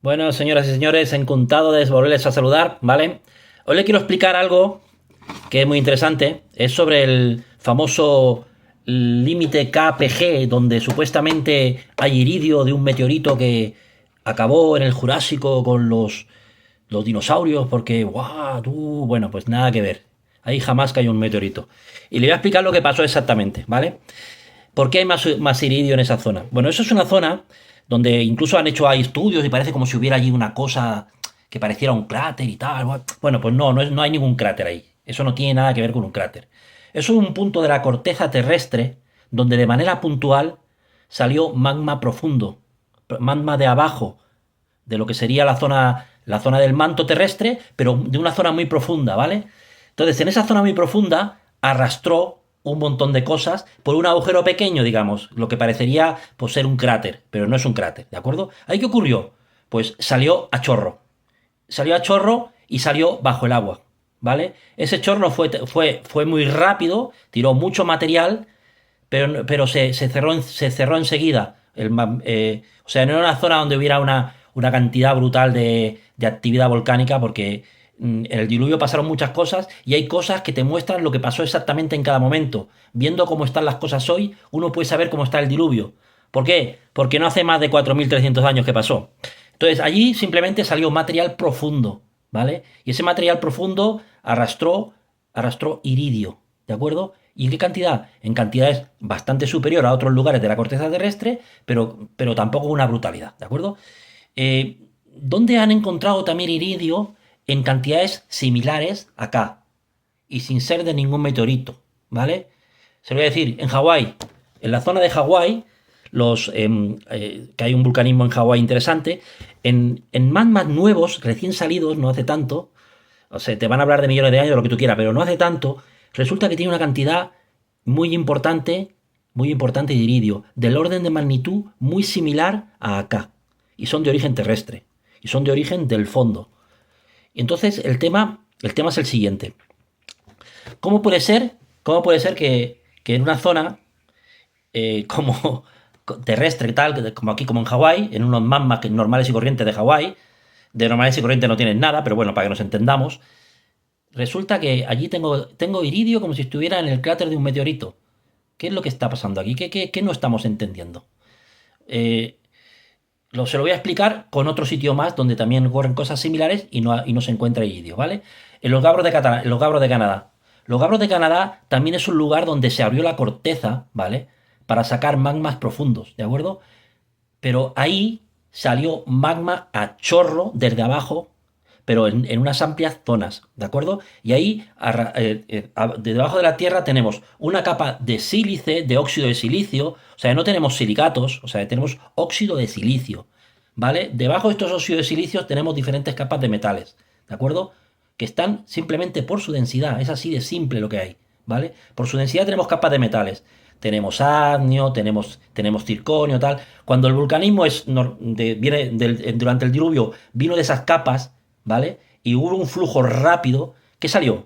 Bueno, señoras y señores, encantado de volverles a saludar, ¿vale? Hoy le quiero explicar algo que es muy interesante. Es sobre el famoso límite KPG, donde supuestamente hay iridio de un meteorito que acabó en el Jurásico con los dinosaurios, porque, ¡guau! Bueno, pues nada que ver. Ahí jamás cayó un meteorito. Y le voy a explicar lo que pasó exactamente, ¿vale? ¿Por qué hay más iridio en esa zona? Bueno, eso es una zona donde incluso han hecho ahí estudios y parece como si hubiera allí una cosa que pareciera un cráter y tal. Bueno, pues no hay ningún cráter ahí. Eso no tiene nada que ver con un cráter. Eso es un punto de la corteza terrestre donde de manera puntual salió magma profundo, magma de abajo de lo que sería la zona del manto terrestre, pero de una zona muy profunda, ¿vale? Entonces, en esa zona muy profunda arrastró un montón de cosas por un agujero pequeño, digamos, lo que parecería pues, ser un cráter, pero no es un cráter, ¿de acuerdo? ¿Ahí qué ocurrió? Pues salió a chorro y salió bajo el agua, ¿vale? Ese chorro fue muy rápido, tiró mucho material, pero se cerró enseguida. O sea, no era una zona donde hubiera una cantidad brutal de actividad volcánica, porque en el diluvio pasaron muchas cosas y hay cosas que te muestran lo que pasó exactamente en cada momento. Viendo cómo están las cosas hoy, uno puede saber cómo está el diluvio. ¿Por qué? Porque no hace más de 4.300 años que pasó. Entonces allí simplemente salió material profundo, ¿vale? Y ese material profundo arrastró iridio, ¿de acuerdo? ¿Y en qué cantidad? En cantidades bastante superior a otros lugares de la corteza terrestre, pero tampoco una brutalidad, ¿de acuerdo? ¿Dónde han encontrado también iridio en cantidades similares acá? Y sin ser de ningún meteorito, ¿vale? Se lo voy a decir, en Hawái, en la zona de Hawái, que hay un vulcanismo en Hawái interesante, en magmas nuevos, recién salidos, no hace tanto, o sea, te van a hablar de millones de años, lo que tú quieras, pero no hace tanto, resulta que tiene una cantidad muy importante, muy importante de iridio, del orden de magnitud muy similar a acá. Y son de origen terrestre, y son de origen del fondo. Y entonces el tema es el siguiente. ¿Cómo puede ser, que en una zona como terrestre, tal, como aquí, como en Hawái, en unos magmas normales y corrientes de Hawái, de normales y corrientes no tienen nada, pero bueno, para que nos entendamos, resulta que allí tengo iridio como si estuviera en el cráter de un meteorito? ¿Qué es lo que está pasando aquí? ¿Qué no estamos entendiendo? Eh, se lo voy a explicar con otro sitio más donde también ocurren cosas similares y no se encuentra iridio, ¿vale? En los Gabros de Canadá. Los Gabros de Canadá también es un lugar donde se abrió la corteza, ¿vale? Para sacar magmas profundos, ¿de acuerdo? Pero ahí salió magma a chorro desde abajo, pero en unas amplias zonas, ¿de acuerdo? Y ahí, debajo de la tierra, tenemos una capa de sílice, de óxido de silicio, o sea, no tenemos silicatos, o sea, tenemos óxido de silicio, ¿vale? Debajo de estos óxidos de silicio tenemos diferentes capas de metales, ¿de acuerdo? Que están simplemente por su densidad, es así de simple lo que hay, ¿vale? Por su densidad tenemos capas de metales. Tenemos agnio, tenemos circonio, tal. Cuando el vulcanismo viene durante el diluvio, vino de esas capas, ¿vale? Y hubo un flujo rápido. ¿Qué salió?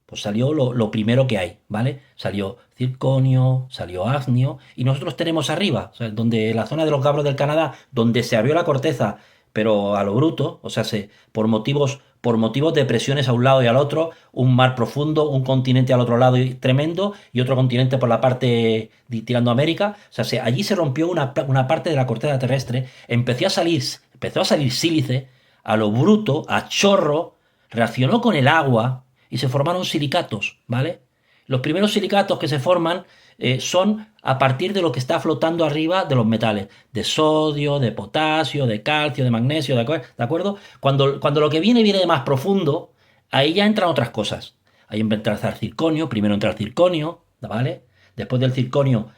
Pues salió lo primero que hay, ¿vale? Salió circonio, salió agnio, y nosotros tenemos arriba, o sea, donde la zona de los Gabros del Canadá, donde se abrió la corteza, pero a lo bruto, o sea, por motivos de presiones a un lado y al otro, un mar profundo, un continente al otro lado tremendo, y otro continente por la parte tirando a América, o sea, allí se rompió una parte de la corteza terrestre, empezó a salir sílice, a lo bruto, a chorro, reaccionó con el agua, y se formaron silicatos, ¿vale? Los primeros silicatos que se forman son a partir de lo que está flotando arriba de los metales, de sodio, de potasio, de calcio, de magnesio, ¿de acuerdo? Cuando lo que viene de más profundo, ahí ya entran otras cosas. Ahí entra el circonio, primero entra el circonio, ¿vale? Después del circonio,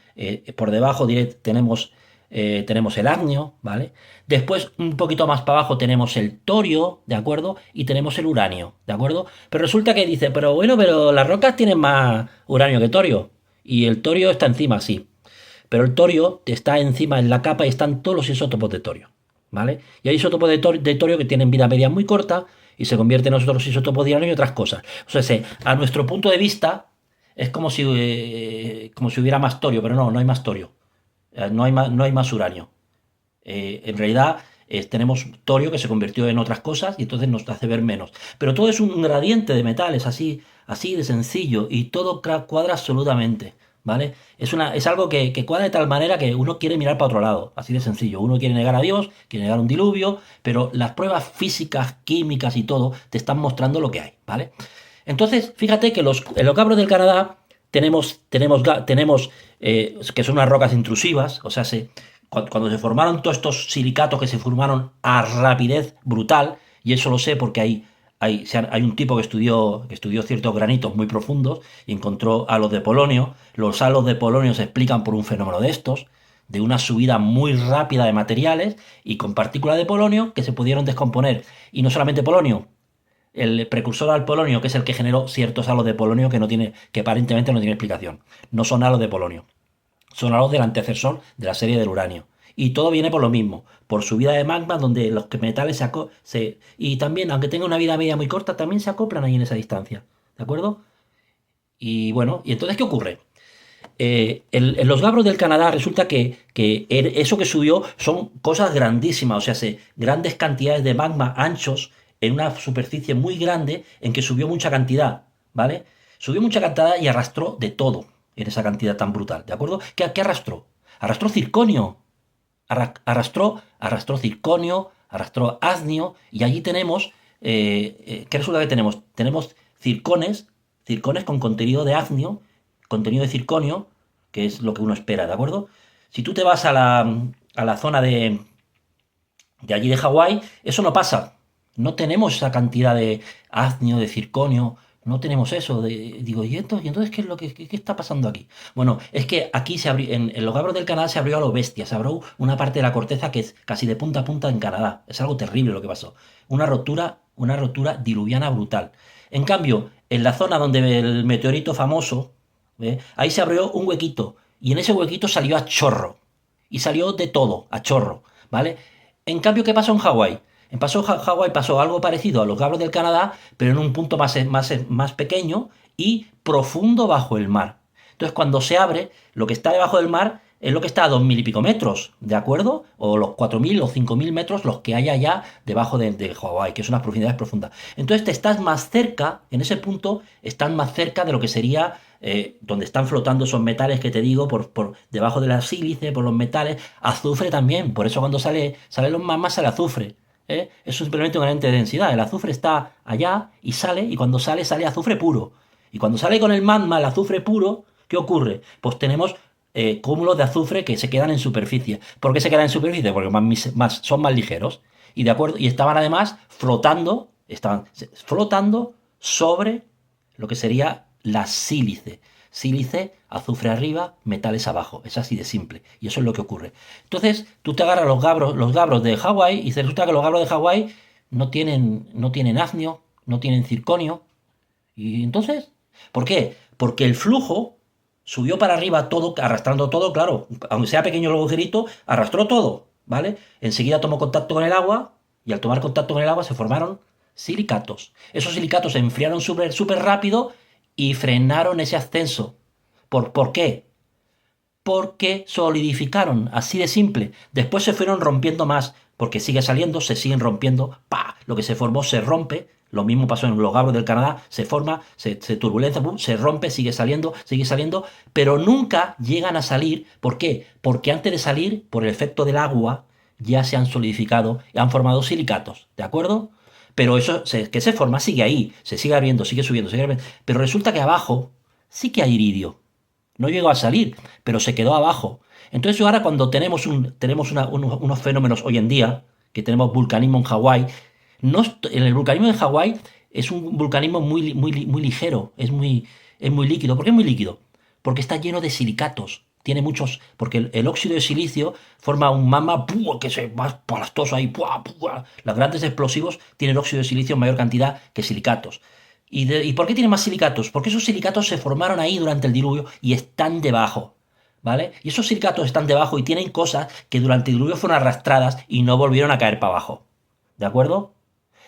por debajo tenemos el agnio, ¿vale? Después, un poquito más para abajo, tenemos el torio, ¿de acuerdo? Y tenemos el uranio, ¿de acuerdo? Pero resulta que dice, pero bueno, pero las rocas tienen más uranio que torio. Y el torio está encima, sí. Pero el torio está encima en la capa y están todos los isótopos de torio, ¿vale? Y hay isótopos de torio que tienen vida media muy corta y se convierten en otros isótopos de uranio y otras cosas. O sea, a nuestro punto de vista, es como si hubiera más torio, pero no hay más torio. No hay más uranio. En realidad, tenemos torio que se convirtió en otras cosas y entonces nos hace ver menos. Pero todo es un gradiente de metales, así de sencillo, y todo cuadra absolutamente, ¿vale? Es algo que cuadra de tal manera que uno quiere mirar para otro lado, así de sencillo. Uno quiere negar a Dios, quiere negar un diluvio, pero las pruebas físicas, químicas y todo te están mostrando lo que hay, ¿vale? Entonces, fíjate que en los Gabros del Canadá tenemos que son unas rocas intrusivas, o sea, cuando se formaron todos estos silicatos que se formaron a rapidez brutal, y eso lo sé porque hay un tipo que estudió ciertos granitos muy profundos y encontró halos de polonio. Los halos de polonio se explican por un fenómeno de estos, de una subida muy rápida de materiales y con partículas de polonio que se pudieron descomponer. Y no solamente polonio, el precursor al polonio, que es el que generó ciertos halos de polonio que aparentemente no tiene explicación. No son halos de polonio, son halos del antecesor de la serie del uranio. Y todo viene por lo mismo, por subida de magma, donde los metales y también, aunque tenga una vida media muy corta, también se acoplan ahí en esa distancia. ¿De acuerdo? Y bueno, ¿y entonces qué ocurre? En los Gabros del Canadá resulta que eso que subió son cosas grandísimas, o sea, grandes cantidades de magma anchos en una superficie muy grande en que subió mucha cantidad, ¿vale? Subió mucha cantidad y arrastró de todo en esa cantidad tan brutal, ¿de acuerdo? ¿Qué arrastró? Arrastró circonio, arrastró circonio, arrastró hafnio, y allí tenemos, ¿qué resulta que tenemos? Tenemos circones con contenido de hafnio, contenido de circonio, que es lo que uno espera, ¿de acuerdo? Si tú te vas a la zona de allí de Hawái, eso no pasa. No tenemos esa cantidad de hafnio, de circonio, no tenemos eso. Digo, ¿y entonces qué es qué está pasando aquí? Bueno, es que aquí en los Gabros del Canadá se abrió a lo bestia, se abrió una parte de la corteza que es casi de punta a punta en Canadá. Es algo terrible lo que pasó. Una rotura diluviana brutal. En cambio, en la zona donde el meteorito famoso, ¿ve? Ahí se abrió un huequito y en ese huequito salió a chorro. Y salió de todo, a chorro, ¿vale? En cambio, ¿qué pasó en Hawái? Hawái pasó algo parecido a los Gabros del Canadá, pero en un punto más pequeño y profundo bajo el mar. Entonces, cuando se abre, lo que está debajo del mar es lo que está a 2000 y pico metros, ¿de acuerdo? O los 4000 o 5000 metros, los que hay allá debajo de Hawái, que son unas profundidades profundas. Entonces, te estás más cerca, en ese punto, están más cerca de lo que sería donde están flotando esos metales que te digo, por debajo de la sílice, por los metales, azufre también. Por eso cuando sale los magmas sale azufre. Es simplemente un gradiente de densidad. El azufre está allá y cuando sale azufre puro. Y cuando sale con el magma, el azufre puro, ¿qué ocurre? Pues tenemos cúmulos de azufre que se quedan en superficie. ¿Por qué se quedan en superficie? Porque son más ligeros. Y de acuerdo, y estaban flotando sobre lo que sería la sílice. Sílice, azufre arriba, metales abajo. Es así de simple. Y eso es lo que ocurre. Entonces, tú te agarras los gabros de Hawái y resulta que los gabros de Hawái no tienen hafnio, no tienen circonio. Y entonces, ¿por qué? Porque el flujo subió para arriba todo, arrastrando todo, claro. Aunque sea pequeño el agujerito, arrastró todo, ¿vale? Enseguida tomó contacto con el agua y al tomar contacto con el agua se formaron silicatos. Esos silicatos se enfriaron súper súper rápido y frenaron ese ascenso. ¿Por qué? Porque solidificaron, así de simple. Después se fueron rompiendo más, porque sigue saliendo, se siguen rompiendo, ¡pa! Lo que se formó se rompe. Lo mismo pasó en los Gabros del Canadá, se forma, se turbulencia, ¡pum! Se rompe, sigue saliendo, pero nunca llegan a salir. ¿Por qué? Porque antes de salir, por el efecto del agua, ya se han solidificado y han formado silicatos, ¿de acuerdo? Pero eso que se forma sigue ahí, se sigue abriendo, sigue subiendo, sigue abriendo. Pero resulta que abajo sí que hay iridio. No llegó a salir, pero se quedó abajo. Entonces ahora cuando tenemos unos fenómenos hoy en día, que tenemos vulcanismo en Hawái, en el vulcanismo de Hawái es un vulcanismo muy, muy, muy ligero, es muy líquido. ¿Por qué es muy líquido? Porque está lleno de silicatos. Tiene muchos, porque el óxido de silicio forma un magma que se va palastoso ahí. Los grandes explosivos tienen óxido de silicio en mayor cantidad que silicatos. ¿Y por qué tiene más silicatos? Porque esos silicatos se formaron ahí durante el diluvio y están debajo, ¿vale? Y esos silicatos están debajo y tienen cosas que durante el diluvio fueron arrastradas y no volvieron a caer para abajo, ¿de acuerdo?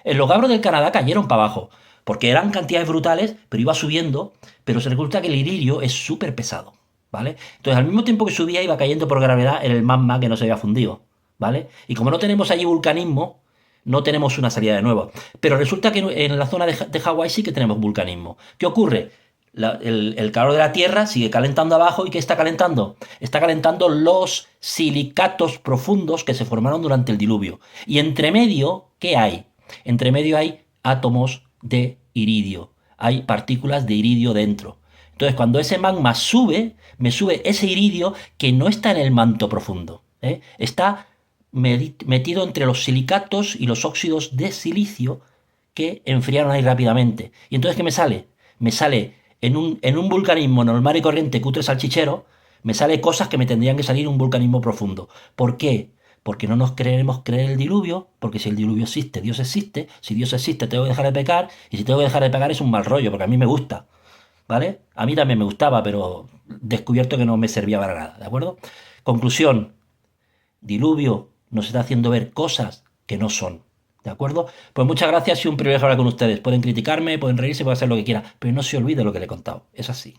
En los Gabros del Canadá cayeron para abajo, porque eran cantidades brutales, pero iba subiendo, pero se resulta que el iridio es súper pesado, ¿vale? Entonces al mismo tiempo que subía iba cayendo por gravedad en el magma que no se había fundido, ¿vale? Y como no tenemos allí vulcanismo, no tenemos una salida de nuevo. Pero resulta que en la zona de Hawái sí que tenemos vulcanismo. ¿Qué ocurre? El calor de la Tierra sigue calentando abajo. ¿Y qué está calentando? Está calentando los silicatos profundos que se formaron durante el diluvio. Y entre medio, ¿qué hay? Entre medio hay átomos de iridio. Hay partículas de iridio dentro. Entonces, cuando ese magma sube, me sube ese iridio que no está en el manto profundo. Está metido entre los silicatos y los óxidos de silicio que enfriaron ahí rápidamente. ¿Y entonces qué me sale? Me sale en un vulcanismo normal y corriente, cutre salchichero, me sale cosas que me tendrían que salir en un vulcanismo profundo. ¿Por qué? Porque no nos queremos creer el diluvio, porque si el diluvio existe, Dios existe. Si Dios existe, tengo que dejar de pecar, y si tengo que dejar de pecar es un mal rollo, porque a mí me gusta, ¿vale? A mí también me gustaba, pero descubierto que no me servía para nada, ¿de acuerdo? Conclusión, diluvio nos está haciendo ver cosas que no son, ¿de acuerdo? Pues muchas gracias y un privilegio hablar con ustedes. Pueden criticarme, pueden reírse, pueden hacer lo que quieran, pero no se olvide lo que le he contado. Es así.